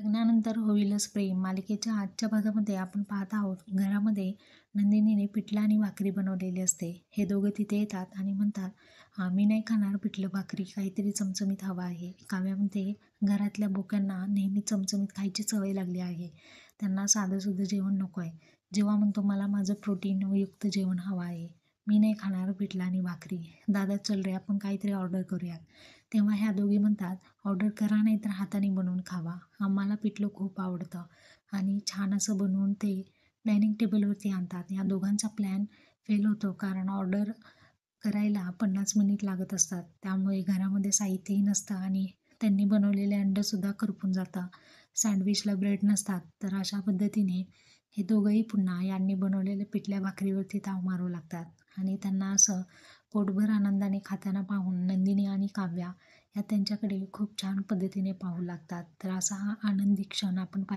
लग्नानंतर होईलच प्रेम मालिकेच्या आजच्या भागामध्ये आपण पाहत आहोत, घरामध्ये नंदिनीने पिठलं आणि भाकरी बनवलेली असते. हे दोघं तिथे येतात आणि म्हणतात, मी नाही खाणार पिठलं भाकरी, काहीतरी चमचमीत हवं आहे. काव्यामध्ये घरातल्या बोक्यांना नेहमी चमचमीत खायची सवय लागली आहे. त्यांना साधंसुधं जेवण नको आहे. जेव्हा म्हणतो, मला माझं प्रोटीनयुक्त जेवण हवं आहे, मी नाही खाणार पिठलं आणि भाकरी. दादा चल रे, आपण काहीतरी ऑर्डर करूयात. तेव्हा ह्या दोघी म्हणतात, ऑर्डर करा नाही तर हाताने बनवून खावा. आम्हाला पिठलं खूप आवडतं. आणि छान असं बनवून ते डायनिंग टेबलवरती आणतात. या दोघांचा प्लॅन फेल होतो, कारण ऑर्डर करायला 50 मिनिट लागत असतात. त्यामुळे घरामध्ये साहित्यही नसतं आणि त्यांनी बनवलेले अंडंसुद्धा करपून जातं. सँडविचला ब्रेड नसतात. तर अशा पद्धतीने हे दोघंही पुन्हा यांनी बनवलेल्या पिठल्या भाकरीवरती ताव मारू लागतात. आणि त्यांना असं पोटभर आनंदाने खाताना पाहून नंदिनी आणि काव्या या त्यांच्याकडे खूप छान पद्धतीने पाहू लागतात. तर असा हा आनंदी क्षण आपण